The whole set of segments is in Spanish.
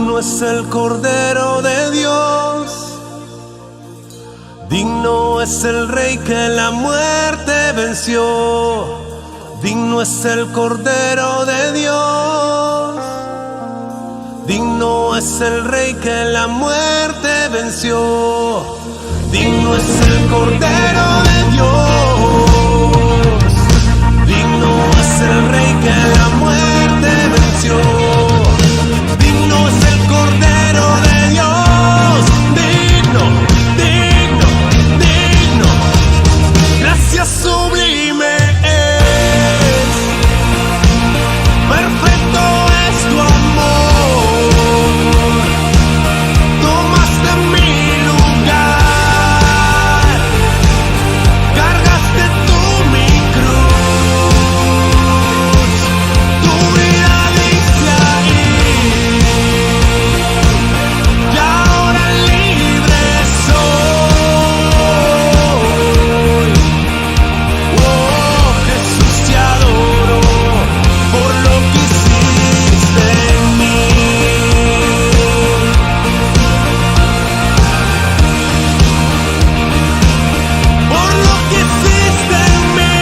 Digno es el Cordero de Dios, digno es el Rey que la muerte venció. Digno es el Cordero de Dios, digno es el Rey que la muerte venció. Digno es el Cordero de Dios, digno es el Rey que la muerte venció. Digno es el Cordero de Dios, digno, digno, digno. Gracias sublime es, perfecto es tu amor. Tomaste mi lugar, cargaste tú mi cruz. Tu vida dice ahí, y ahora libre soy. Oh, Jesús, te adoro por lo que hiciste en mí. Por lo que hiciste en mí.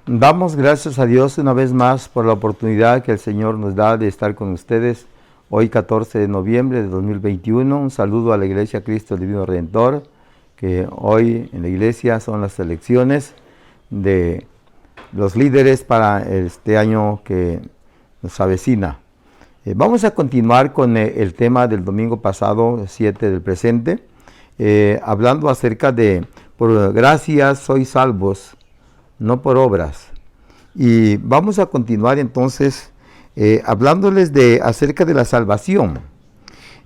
Damos gracias a Dios una vez más por la oportunidad que el Señor nos da de estar con ustedes hoy 14 de noviembre de 2021. Un saludo a la Iglesia Cristo el Divino Redentor, que hoy en la iglesia son las elecciones de los líderes para este año que nos avecina. Vamos a continuar con el tema del domingo pasado, 7 del presente, hablando acerca de por gracia sois salvos, no por obras. Y vamos a continuar entonces hablándoles acerca de la salvación.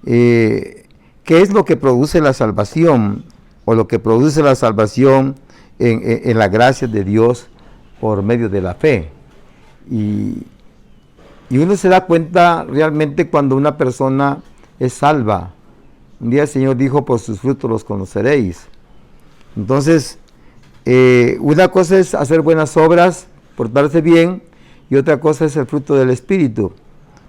¿Qué es lo que produce la salvación? O lo que produce la salvación en la gracia de Dios por medio de la fe. Y uno se da cuenta realmente cuando una persona es salva. Un día el Señor dijo, por sus frutos los conoceréis. Entonces, una cosa es hacer buenas obras, portarse bien, y otra cosa es el fruto del Espíritu.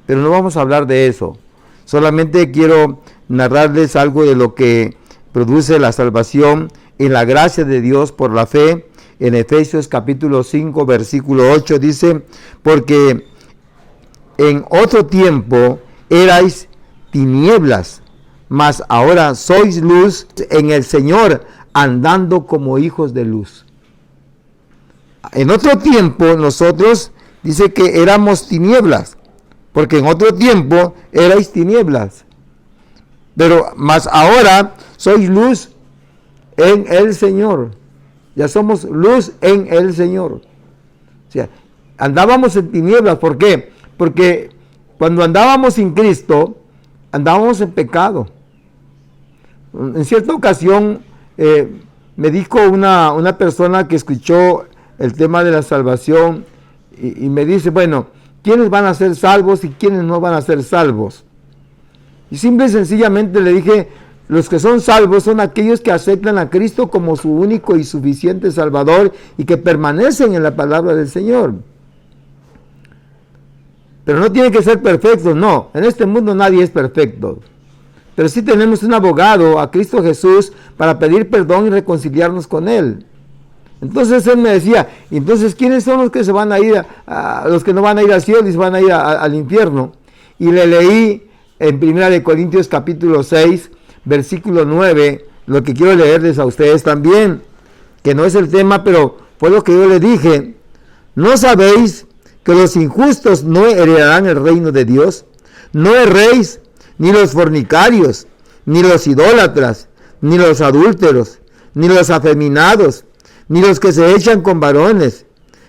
Pero no vamos a hablar de eso. Solamente quiero narrarles algo de lo que produce la salvación en la gracia de Dios por la fe. En Efesios capítulo 5, versículo 8 dice, porque en otro tiempo erais tinieblas, mas ahora sois luz en el Señor, andando como hijos de luz. En otro tiempo nosotros dice que éramos tinieblas, porque en otro tiempo erais tinieblas, pero más ahora sois luz en el Señor. Ya somos luz en el Señor. O sea, andábamos en tinieblas. ¿Por qué? Porque cuando andábamos sin Cristo, andábamos en pecado. En cierta ocasión me dijo una persona que escuchó el tema de la salvación y me dice, bueno, ¿quiénes van a ser salvos y quiénes no van a ser salvos? Y simple y sencillamente le dije, los que son salvos son aquellos que aceptan a Cristo como su único y suficiente Salvador y que permanecen en la palabra del Señor. Pero no tienen que ser perfectos, no. En este mundo nadie es perfecto. Pero sí tenemos un abogado, a Cristo Jesús, para pedir perdón y reconciliarnos con Él. Entonces él me decía, entonces ¿quiénes son los que se van a ir, los que no van a ir al cielo y se van a ir al infierno? Y le leí en 1 Corintios capítulo 6, versículo 9, lo que quiero leerles a ustedes también, que no es el tema, pero fue lo que yo le dije. ¿No sabéis que los injustos no heredarán el reino de Dios? No erréis, ni los fornicarios, ni los idólatras, ni los adúlteros, ni los afeminados, ni los que se echan con varones,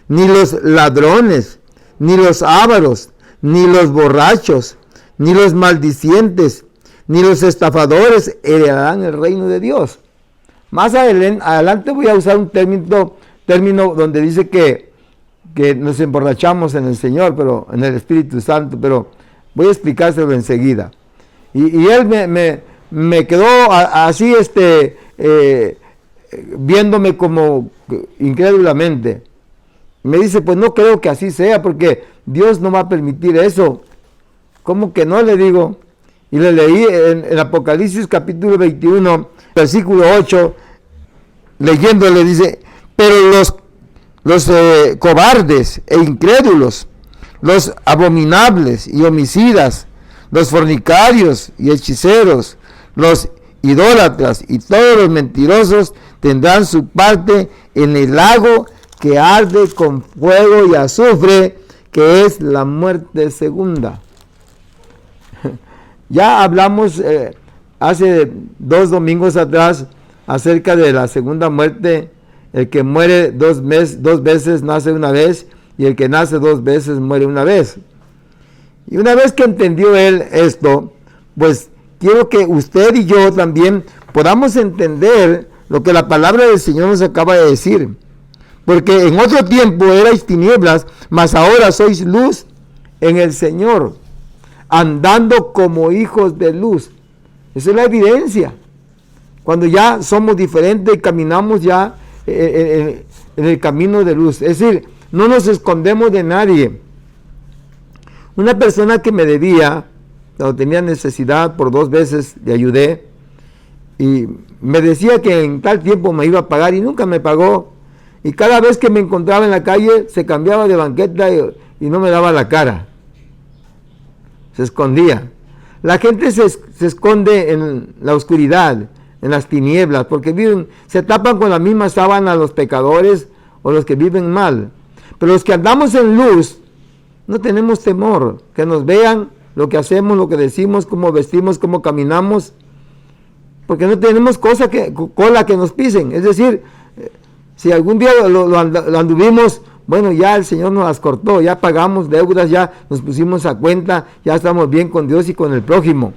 ni los ladrones, ni los ávaros, ni los borrachos, ni los maldicientes, ni los estafadores heredarán el reino de Dios. Más adelante voy a usar un término donde dice que nos emborrachamos en el Señor, pero en el Espíritu Santo, pero Voy a explicárselo enseguida. Y él me quedó así, viéndome como incrédulamente. Me dice, pues no creo que así sea, porque Dios no va a permitir eso. ¿Cómo que no? Le digo. Y le leí en Apocalipsis capítulo 21, versículo 8, leyéndole, dice, pero los cobardes e incrédulos, los abominables y homicidas, los fornicarios y hechiceros, los idólatras y todos los mentirosos tendrán su parte en el lago que arde con fuego y azufre, que es la muerte segunda. Ya hablamos hace 2 domingos atrás acerca de la segunda muerte. El que muere dos veces nace una vez, y el que nace 2 veces muere una vez. Y una vez que entendió él esto, pues quiero que usted y yo también podamos entender lo que la palabra del Señor nos acaba de decir. Porque en otro tiempo erais tinieblas, mas ahora sois luz en el Señor, andando como hijos de luz. Esa es la evidencia. Cuando ya somos diferentes y caminamos ya en el camino de luz. Es decir, no nos escondemos de nadie. Una persona que me debía, cuando tenía necesidad, por 2 veces le ayudé, y me decía que en tal tiempo me iba a pagar y nunca me pagó. Y cada vez que me encontraba en la calle se cambiaba de banqueta y no me daba la cara. Se escondía. La gente se esconde en la oscuridad, en las tinieblas, porque se tapan con la misma sábana los pecadores o los que viven mal. Pero los que andamos en luz, no tenemos temor que nos vean lo que hacemos, lo que decimos, cómo vestimos, cómo caminamos, porque no tenemos cola que nos pisen. Es decir, si algún día lo anduvimos, bueno, ya el Señor nos las cortó, ya pagamos deudas, ya nos pusimos a cuenta, ya estamos bien con Dios y con el prójimo,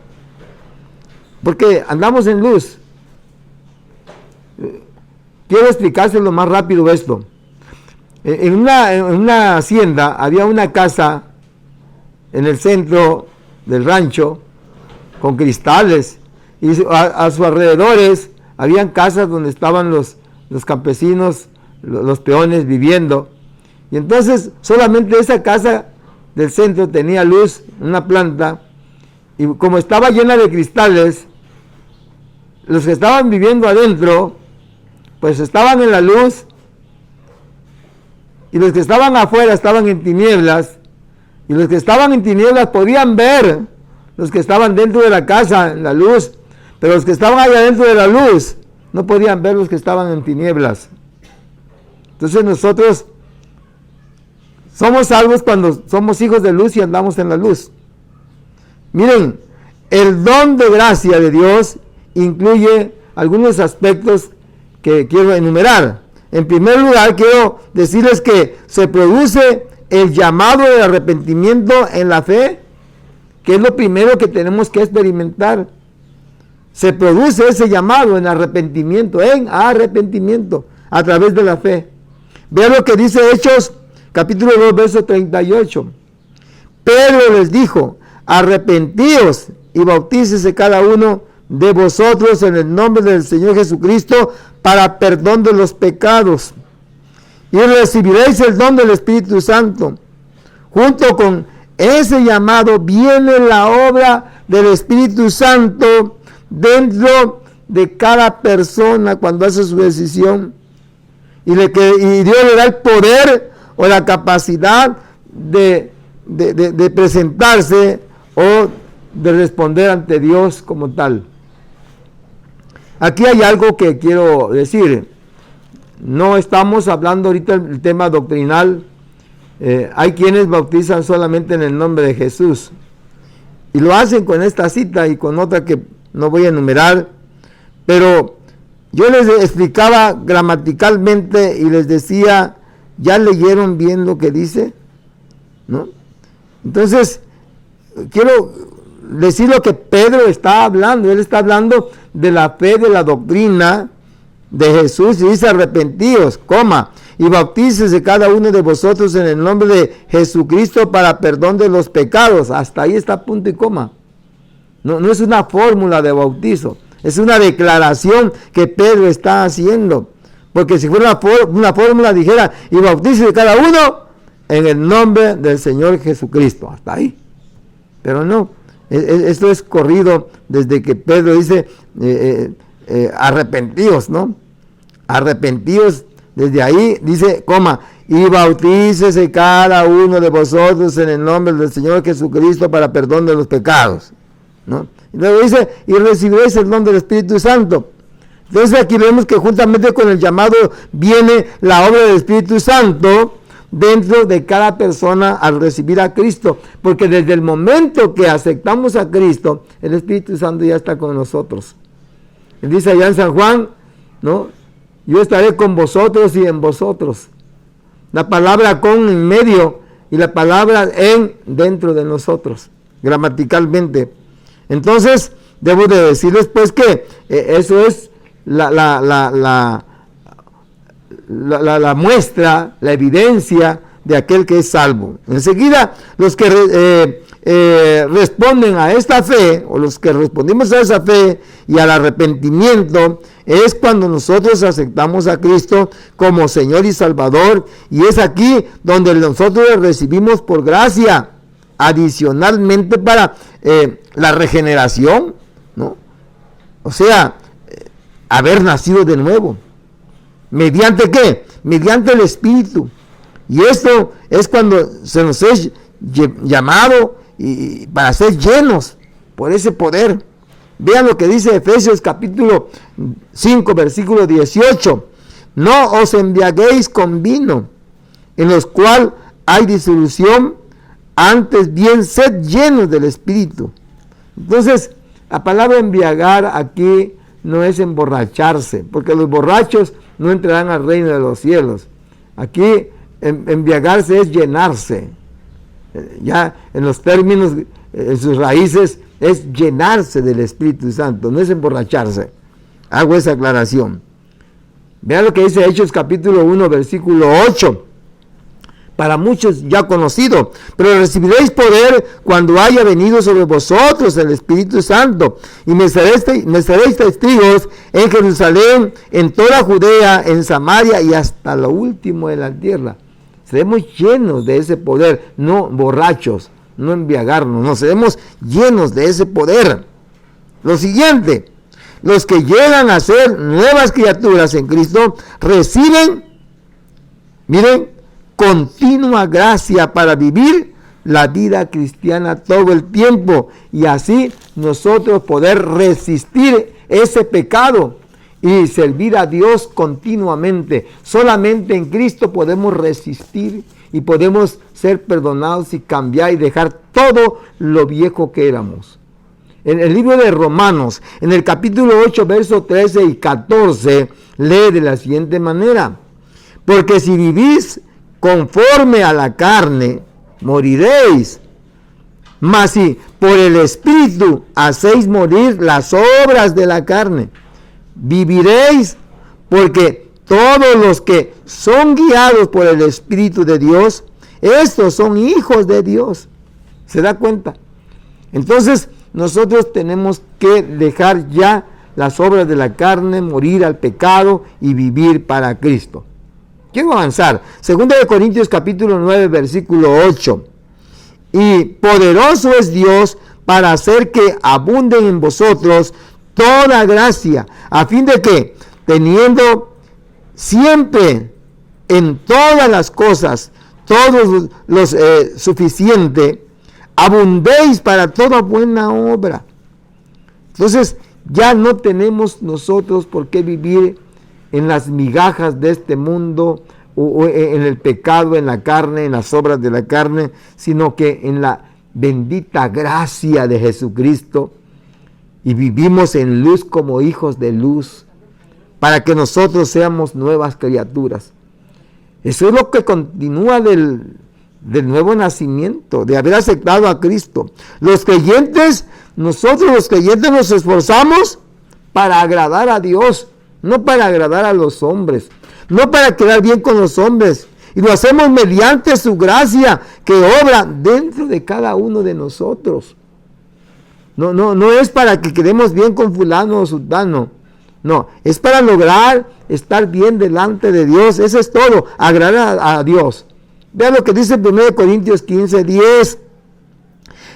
porque andamos en luz. Quiero explicárselo más rápido esto. En una hacienda había una casa en el centro del rancho con cristales, y a sus alrededores habían casas donde estaban los campesinos, los peones viviendo. Y entonces solamente esa casa del centro tenía luz, una planta, y como estaba llena de cristales, los que estaban viviendo adentro pues estaban en la luz, y los que estaban afuera estaban en tinieblas, y los que estaban en tinieblas podían ver los que estaban dentro de la casa en la luz, pero los que estaban allá dentro de la luz no podían ver los que estaban en tinieblas. Entonces nosotros somos salvos cuando somos hijos de luz y andamos en la luz. Miren, el don de gracia de Dios incluye algunos aspectos que quiero enumerar. En primer lugar, quiero decirles que se produce el llamado de arrepentimiento en la fe, que es lo primero que tenemos que experimentar. Se produce ese llamado en arrepentimiento, a través de la fe. Vean lo que dice Hechos, capítulo 2, verso 38. Pedro les dijo: arrepentíos y bautícese cada uno de vosotros en el nombre del Señor Jesucristo para perdón de los pecados, y recibiréis el don del Espíritu Santo. Junto con ese llamado viene la obra del Espíritu Santo dentro de cada persona cuando hace su decisión, y Dios le da el poder o la capacidad de presentarse o de responder ante Dios como tal. Aquí hay algo que quiero decir. No estamos hablando ahorita del tema doctrinal. Hay quienes bautizan solamente en el nombre de Jesús, y lo hacen con esta cita y con otra que no voy a enumerar, pero yo les explicaba gramaticalmente y les decía: ¿ya leyeron bien lo que dice? ¿No? Entonces, quiero decir lo que Pedro está hablando. Él está hablando de la fe, de la doctrina de Jesús, y dice: arrepentíos, y bautícese cada uno de vosotros en el nombre de Jesucristo para perdón de los pecados. Hasta ahí está punto y coma. No es una fórmula de bautizo, es una declaración que Pedro está haciendo. Porque si fuera una fórmula dijera, y bautícese cada uno en el nombre del Señor Jesucristo. Hasta ahí. Pero no, esto es corrido desde que Pedro dice, arrepentíos, ¿no? Arrepentíos, desde ahí dice, coma, y bautícese cada uno de vosotros en el nombre del Señor Jesucristo para perdón de los pecados, ¿no? Y luego dice, y recibiréis el don del Espíritu Santo. Entonces aquí vemos que juntamente con el llamado viene la obra del Espíritu Santo dentro de cada persona al recibir a Cristo, porque desde el momento que aceptamos a Cristo, el Espíritu Santo ya está con nosotros. Él dice allá en San Juan, ¿no? Yo estaré con vosotros y en vosotros. La palabra con en medio y la palabra en dentro de nosotros, gramaticalmente. Entonces, debo de decirles pues que eso es la muestra, la evidencia de aquel que es salvo. Enseguida, los que responden a esta fe, o los que respondimos a esa fe y al arrepentimiento, es cuando nosotros aceptamos a Cristo como Señor y Salvador, y es aquí donde nosotros recibimos por gracia, adicionalmente para la regeneración, ¿no? O sea, haber nacido de nuevo. ¿Mediante qué? Mediante el Espíritu. Y esto es cuando se nos es llamado y para ser llenos por ese poder. Vean lo que dice Efesios capítulo 5, versículo 18. No os embriaguéis con vino, en los cual hay disolución, antes bien sed llenos del Espíritu. Entonces, la palabra embriagar aquí no es emborracharse, porque los borrachos no entrarán al reino de los cielos. Aquí embriagarse es llenarse. Ya en los términos, en sus raíces, es llenarse del Espíritu Santo, no es emborracharse. Hago esa aclaración. Vean lo que dice Hechos capítulo 1, versículo 8. Para muchos ya conocido, pero recibiréis poder cuando haya venido sobre vosotros el Espíritu Santo, y me seréis testigos en Jerusalén, en toda Judea, en Samaria y hasta lo último de la tierra. Seremos llenos de ese poder, no borrachos, no embriagarnos, no, seremos llenos de ese poder. Lo siguiente, los que llegan a ser nuevas criaturas en Cristo reciben, miren, continua gracia para vivir la vida cristiana todo el tiempo, y así nosotros poder resistir ese pecado y servir a Dios continuamente. Solamente en Cristo podemos resistir y podemos ser perdonados y cambiar y dejar todo lo viejo que éramos. En el libro de Romanos, en el capítulo 8, versos 13 y 14, lee de la siguiente manera: porque si vivís conforme a la carne, moriréis. Mas si por el Espíritu hacéis morir las obras de la carne, viviréis, porque todos los que son guiados por el Espíritu de Dios, estos son hijos de Dios. ¿Se da cuenta? Entonces, nosotros tenemos que dejar ya las obras de la carne, morir al pecado y vivir para Cristo. Quiero avanzar. 2 Corintios capítulo 9, versículo 8. Y poderoso es Dios para hacer que abunden en vosotros toda gracia, a fin de que, teniendo siempre en todas las cosas todos los suficiente, abundéis para toda buena obra. Entonces, ya no tenemos nosotros por qué vivir en las migajas de este mundo, o en el pecado, en la carne, en las obras de la carne, sino que en la bendita gracia de Jesucristo, y vivimos en luz como hijos de luz, para que nosotros seamos nuevas criaturas. Eso es lo que continúa del nuevo nacimiento, de haber aceptado a Cristo. Los creyentes, nosotros los creyentes nos esforzamos para agradar a Dios, no para agradar a los hombres. no para quedar bien con los hombres. Y lo hacemos mediante su gracia que obra dentro de cada uno de nosotros. No es para que quedemos bien con fulano o sultano. No, es para lograr estar bien delante de Dios. Eso es todo, agradar a Dios. Vean lo que dice 1 Corintios 15:10.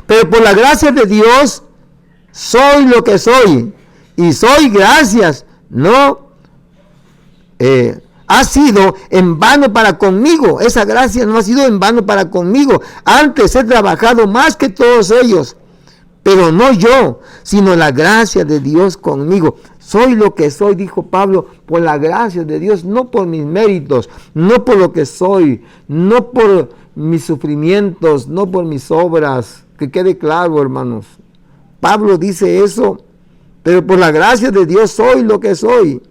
Pero por la gracia de Dios soy lo que soy. Y soy gracias. No ha sido en vano para conmigo. Esa gracia no ha sido en vano para conmigo. Antes he trabajado más que todos ellos. Pero no yo, sino la gracia de Dios conmigo. Soy lo que soy, dijo Pablo, por la gracia de Dios, no por mis méritos, no por lo que soy, no por mis sufrimientos, no por mis obras. Que quede claro, hermanos. Pablo dice eso, pero por la gracia de Dios soy lo que soy.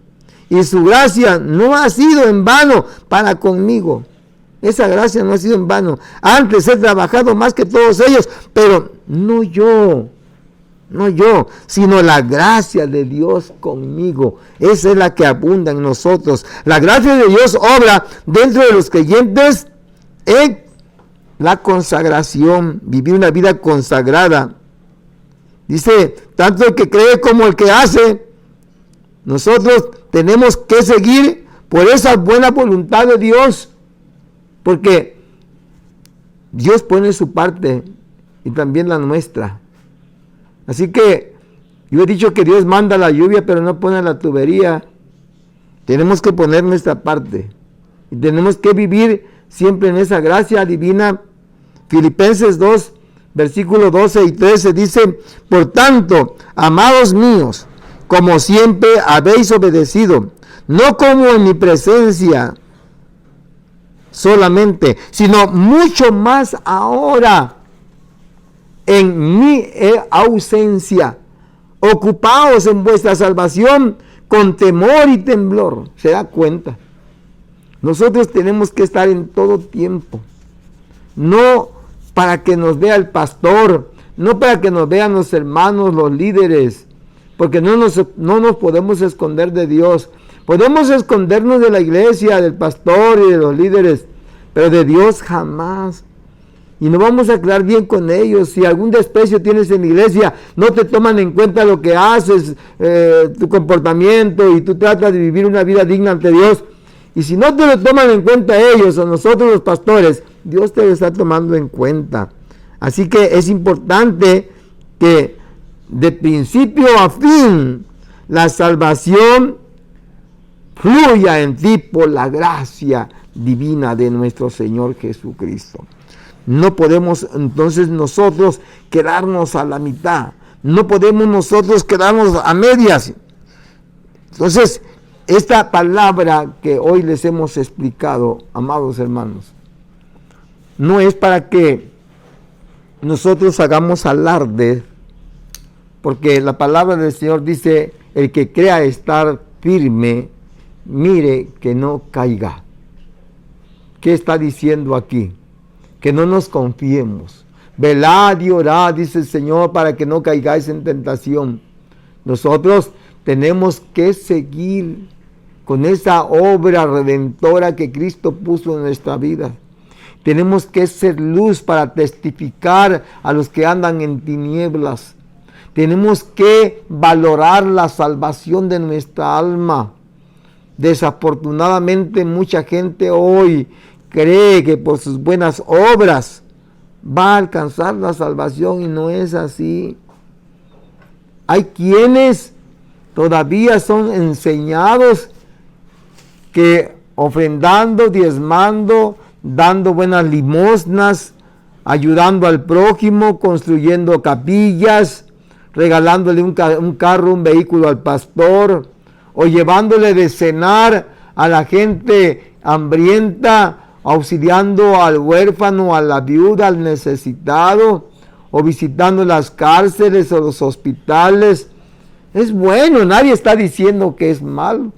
Y su gracia no ha sido en vano para conmigo. Esa gracia no ha sido en vano. Antes he trabajado más que todos ellos, pero no yo, sino la gracia de Dios conmigo. Esa es la que abunda en nosotros. La gracia de Dios obra dentro de los creyentes en la consagración, vivir una vida consagrada. Dice, tanto el que cree como el que hace. Nosotros tenemos que seguir por esa buena voluntad de Dios, porque Dios pone su parte y también la nuestra. Así que yo he dicho que Dios manda la lluvia, pero no pone la tubería. Tenemos que poner nuestra parte y tenemos que vivir siempre en esa gracia divina. Filipenses 2, versículos 12 y 13 dice, por tanto, amados míos, como siempre habéis obedecido, no como en mi presencia solamente, sino mucho más ahora en mi ausencia. Ocupaos en vuestra salvación con temor y temblor. ¿Se da cuenta? Nosotros tenemos que estar en todo tiempo. No para que nos vea el pastor, no para que nos vean los hermanos, los líderes, porque no nos podemos esconder de Dios. Podemos escondernos de la iglesia, del pastor y de los líderes, pero de Dios jamás. Y no vamos a quedar bien con ellos. Si algún desprecio tienes en la iglesia, no te toman en cuenta lo que haces, tu comportamiento, y tú tratas de vivir una vida digna ante Dios. Y si no te lo toman en cuenta ellos o nosotros los pastores, Dios te lo está tomando en cuenta. Así que es importante que de principio a fin la salvación fluya en ti por la gracia divina de nuestro Señor Jesucristo. No podemos entonces nosotros quedarnos a la mitad. No podemos nosotros quedarnos a medias. Entonces, esta palabra que hoy les hemos explicado, amados hermanos, no es para que nosotros hagamos alarde, porque la palabra del Señor dice, el que crea estar firme, mire que no caiga. ¿Qué está diciendo aquí? Que no nos confiemos. Velad y orad, dice el Señor, para que no caigáis en tentación. Nosotros tenemos que seguir con esa obra redentora que Cristo puso en nuestra vida. Tenemos que ser luz para testificar a los que andan en tinieblas. Tenemos que valorar la salvación de nuestra alma. Desafortunadamente mucha gente hoy cree que por sus buenas obras va a alcanzar la salvación, y no es así. Hay quienes todavía son enseñados que ofrendando, diezmando, dando buenas limosnas, ayudando al prójimo, construyendo capillas, regalándole un carro, un vehículo al pastor, o llevándole de cenar a la gente hambrienta, auxiliando al huérfano, a la viuda, al necesitado, o visitando las cárceles o los hospitales. Es bueno, nadie está diciendo que es malo,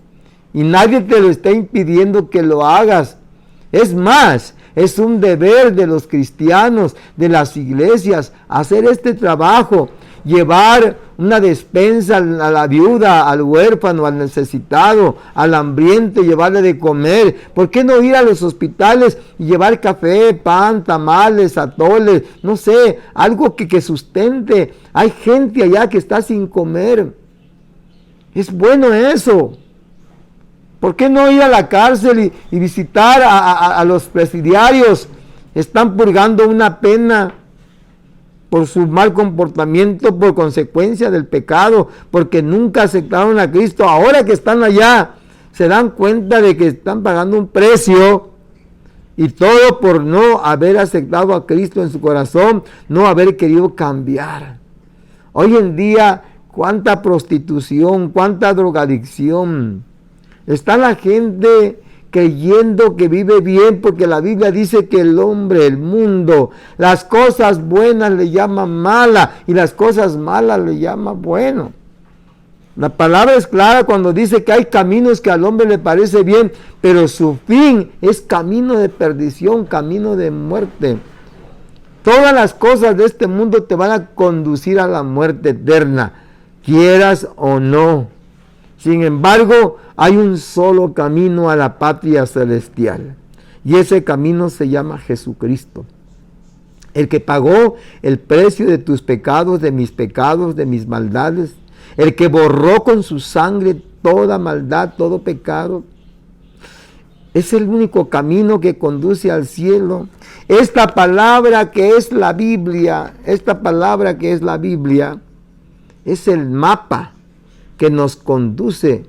y nadie te lo está impidiendo que lo hagas. Es más, es un deber de los cristianos, de las iglesias, hacer este trabajo. llevar una despensa a la viuda, al huérfano, al necesitado, al hambriento, llevarle de comer? ¿Por qué no ir a los hospitales y llevar café, pan, tamales, atoles, no sé, algo que sustente? Hay gente allá que está sin comer. Es bueno eso. ¿Por qué no ir a la cárcel y visitar a los presidiarios? Están purgando una pena por su mal comportamiento, por consecuencia del pecado, porque nunca aceptaron a Cristo. Ahora que están allá, se dan cuenta de que están pagando un precio, y todo por no haber aceptado a Cristo en su corazón, no haber querido cambiar. Hoy en día, cuánta prostitución, cuánta drogadicción. Está la gente creyendo que vive bien, porque la Biblia dice que el hombre, el mundo, las cosas buenas le llaman malas y las cosas malas le llaman bueno. La palabra es clara cuando dice que hay caminos que al hombre le parece bien, pero su fin es camino de perdición, camino de muerte. Todas las cosas de este mundo te van a conducir a la muerte eterna, quieras o no. Sin embargo, hay un solo camino a la patria celestial, y ese camino se llama Jesucristo, el que pagó el precio de tus pecados, de mis maldades, el que borró con su sangre toda maldad, todo pecado. Es el único camino que conduce al cielo. Esta palabra que es la Biblia, es el mapa que nos conduce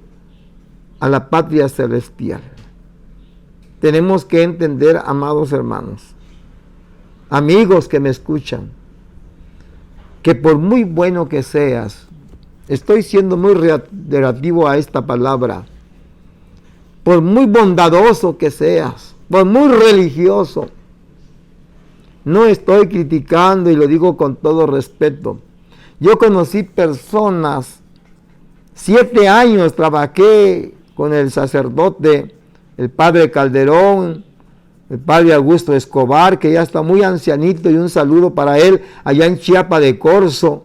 a la patria celestial. Tenemos que entender, amados hermanos, amigos que me escuchan, que por muy bueno que seas, estoy siendo muy relativo a esta palabra, por muy bondadoso que seas, por muy religioso, no estoy criticando y lo digo con todo respeto. Yo conocí personas, 7 años trabajé con el sacerdote, el padre Calderón, el padre Augusto Escobar, que ya está muy ancianito, y un saludo para él allá en Chiapa de Corzo,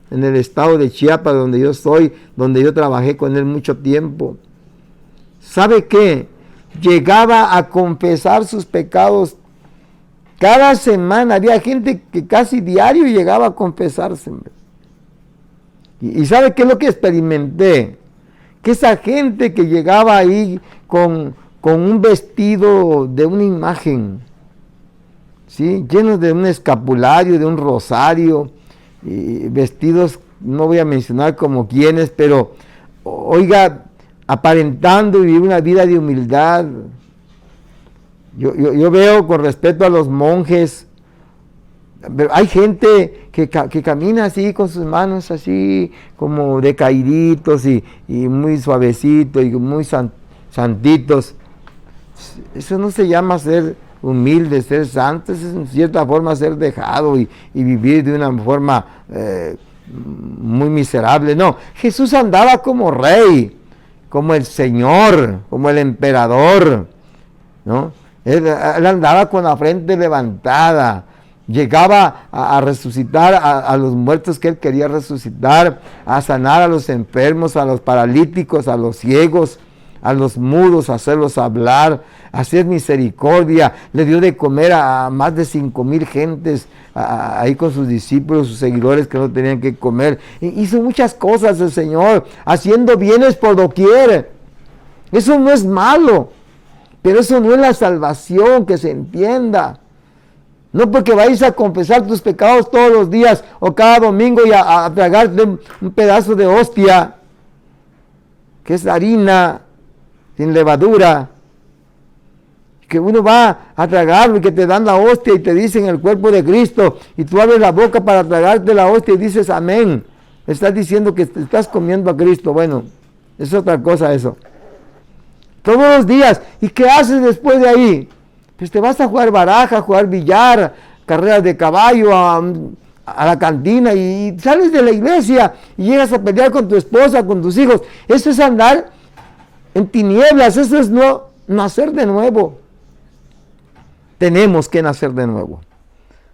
en el estado de Chiapas, donde yo soy, donde yo trabajé con él mucho tiempo. ¿Sabe qué? Llegaba a confesar sus pecados cada semana. Había gente que casi diario llegaba a confesarse. ¿Y sabe qué es lo que experimenté? Que esa gente que llegaba ahí con un vestido de una imagen, ¿sí?, lleno de un escapulario, de un rosario, y vestidos, no voy a mencionar como quienes, pero oiga, aparentando vivir una vida de humildad. Yo veo con respeto a los monjes, pero hay gente que camina así con sus manos así como decaíditos y muy suavecitos y muy santitos. Eso no se llama ser humilde, ser santo, es en cierta forma ser dejado y vivir de una forma muy miserable. No, Jesús andaba como rey, como el Señor, como el emperador, ¿no? Él andaba con la frente levantada, llegaba a resucitar a los muertos que él quería resucitar, a sanar a los enfermos, a los paralíticos, a los ciegos, a los mudos, a hacerlos hablar, a hacer misericordia. Le dio de comer a más de 5,000 gentes ahí con sus discípulos, sus seguidores que no tenían que comer. Hizo muchas cosas el Señor, haciendo bienes por doquier. Eso no es malo, pero eso no es la salvación, que se entienda. No porque vayas a confesar tus pecados todos los días o cada domingo y a tragarte un pedazo de hostia, que es harina sin levadura, que uno va a tragarlo y que te dan la hostia y te dicen el cuerpo de Cristo, y tú abres la boca para tragarte la hostia y dices amén. Estás diciendo que te estás comiendo a Cristo. Bueno, es otra cosa eso. Todos los días. ¿Y qué haces después de ahí? Pues te vas a jugar baraja, a jugar billar, carreras de caballo, a la cantina, y sales de la iglesia y llegas a pelear con tu esposa, con tus hijos. Eso es andar en tinieblas, eso es no nacer de nuevo. Tenemos que nacer de nuevo.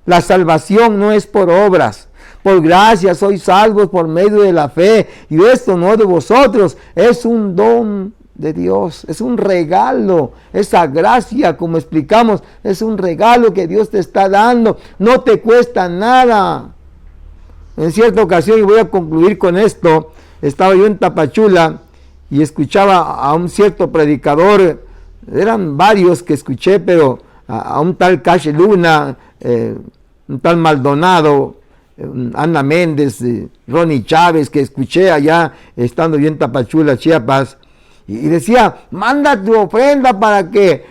La salvación no es por obras, por gracia sois salvos por medio de la fe, y esto no de vosotros, es un don de Dios, es un regalo. Esa gracia, como explicamos, es un regalo que Dios te está dando, no te cuesta nada. En cierta ocasión, y voy a concluir con esto, estaba yo en Tapachula y escuchaba a un cierto predicador, eran varios que escuché, pero a un tal Cash Luna, un tal Maldonado, Ana Méndez, Ronnie Chávez, que escuché allá estando yo en Tapachula, Chiapas, y decía, manda tu ofrenda para que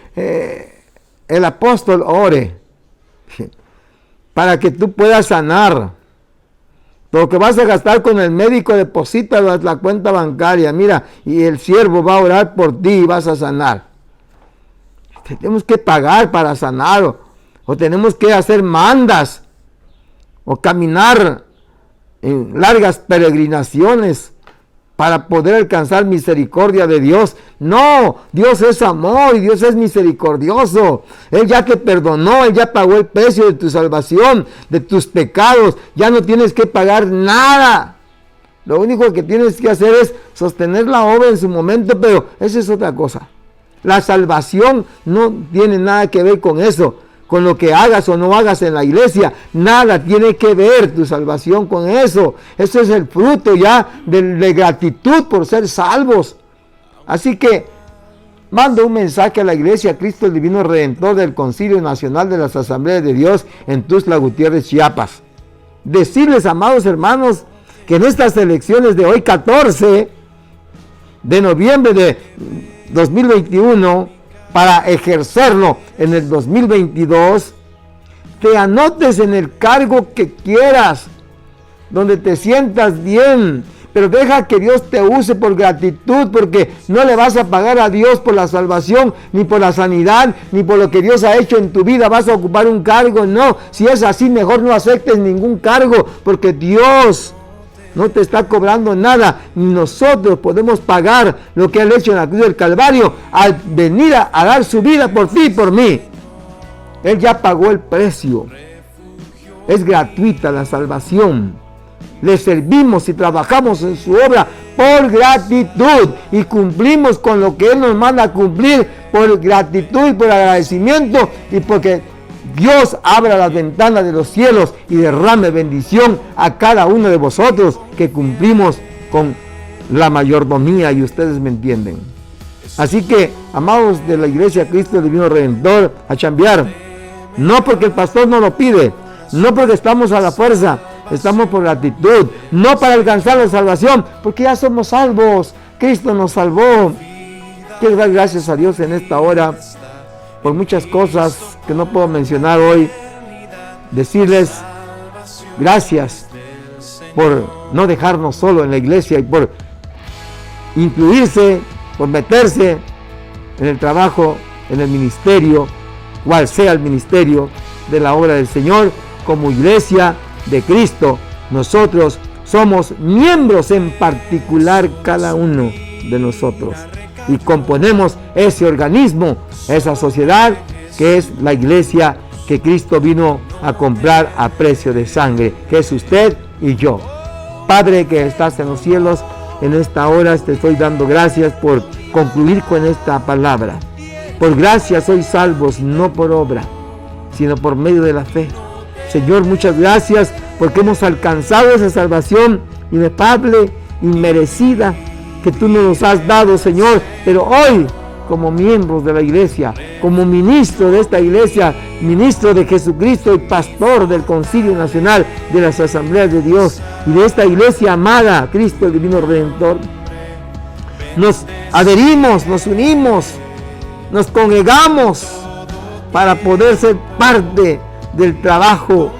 el apóstol ore, para que tú puedas sanar. Lo que vas a gastar con el médico, deposítalo a la cuenta bancaria, mira, y el siervo va a orar por ti y vas a sanar. Tenemos que pagar para sanar, o tenemos que hacer mandas, o caminar en largas peregrinaciones para poder alcanzar misericordia de Dios. No, Dios es amor y Dios es misericordioso. Él ya te perdonó, Él ya pagó el precio de tu salvación, de tus pecados. Ya no tienes que pagar nada. Lo único que tienes que hacer es sostener la obra en su momento, pero esa es otra cosa. La salvación no tiene nada que ver con eso, con lo que hagas o no hagas en la iglesia. Nada tiene que ver tu salvación con eso. Eso es el fruto ya de gratitud por ser salvos. Así que mando un mensaje a la iglesia Cristo el Divino Redentor del Concilio Nacional de las Asambleas de Dios en Tuxtla Gutiérrez, Chiapas. Decirles, amados hermanos, que en estas elecciones de hoy, 14 de noviembre de 2021, para ejercerlo en el 2022, te anotes en el cargo que quieras, donde te sientas bien, pero deja que Dios te use por gratitud, porque no le vas a pagar a Dios por la salvación, ni por la sanidad, ni por lo que Dios ha hecho en tu vida. Vas a ocupar un cargo, no. Si es así, mejor no aceptes ningún cargo, porque Dios no te está cobrando nada, ni nosotros podemos pagar lo que Él ha hecho en la cruz del Calvario al venir a dar su vida por ti y por mí. Él ya pagó el precio. Es gratuita la salvación. Le servimos y trabajamos en su obra por gratitud y cumplimos con lo que Él nos manda a cumplir por gratitud y por agradecimiento, y porque Dios abra las ventanas de los cielos y derrame bendición a cada uno de vosotros que cumplimos con la mayordomía, y ustedes me entienden. Así que, amados de la iglesia Cristo el Divino Redentor, a chambear. No porque el pastor no lo pide, no porque estamos a la fuerza, estamos por gratitud, no para alcanzar la salvación, porque ya somos salvos. Cristo nos salvó. Quiero dar gracias a Dios en esta hora por muchas cosas que no puedo mencionar hoy. Decirles gracias por no dejarnos solo en la iglesia y por incluirse, por meterse en el trabajo, en el ministerio, cual sea el ministerio de la obra del Señor. Como iglesia de Cristo, nosotros somos miembros en particular, cada uno de nosotros, y componemos ese organismo, esa sociedad que es la iglesia que Cristo vino a comprar a precio de sangre, que es usted y yo. Padre que estás en los cielos, en esta hora te estoy dando gracias por concluir con esta palabra. Por gracia sois salvos, no por obra, sino por medio de la fe. Señor, muchas gracias porque hemos alcanzado esa salvación inefable, inmerecida, que tú nos has dado, Señor. Pero hoy, como miembros de la iglesia, como ministro de esta iglesia, ministro de Jesucristo y pastor del Concilio Nacional de las Asambleas de Dios y de esta iglesia amada, Cristo el Divino Redentor, nos adherimos, nos unimos, nos congregamos para poder ser parte del trabajo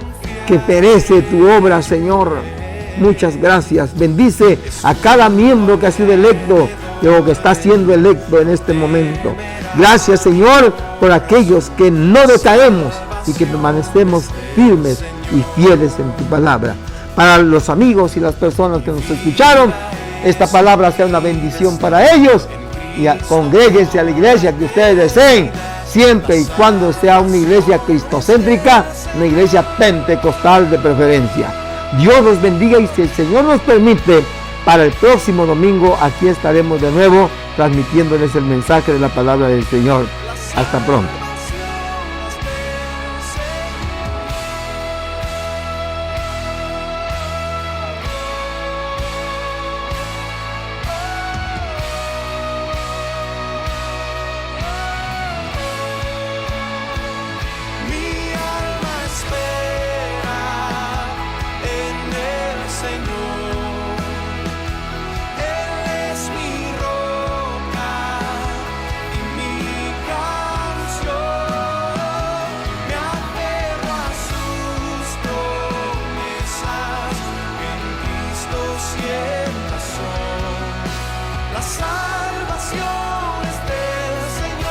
que perece tu obra, Señor. Muchas gracias. Bendice a cada miembro que ha sido electo o que está siendo electo en este momento. Gracias, Señor, por aquellos que no decaemos y que permanecemos firmes y fieles en tu palabra. Para los amigos y las personas que nos escucharon, esta palabra sea una bendición para ellos, y congréguense a la iglesia que ustedes deseen, siempre y cuando sea una iglesia cristocéntrica, una iglesia pentecostal de preferencia. Dios los bendiga y si el Señor nos permite, para el próximo domingo aquí estaremos de nuevo transmitiéndoles el mensaje de la palabra del Señor. Hasta pronto. La salvación es del Señor,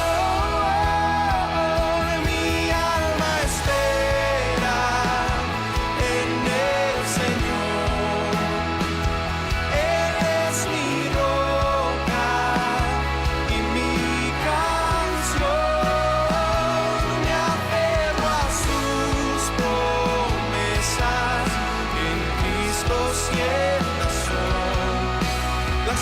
mi alma espera en el Señor. Él es mi roca y mi canción, me aferro a sus promesas, en Cristo siempre soy. La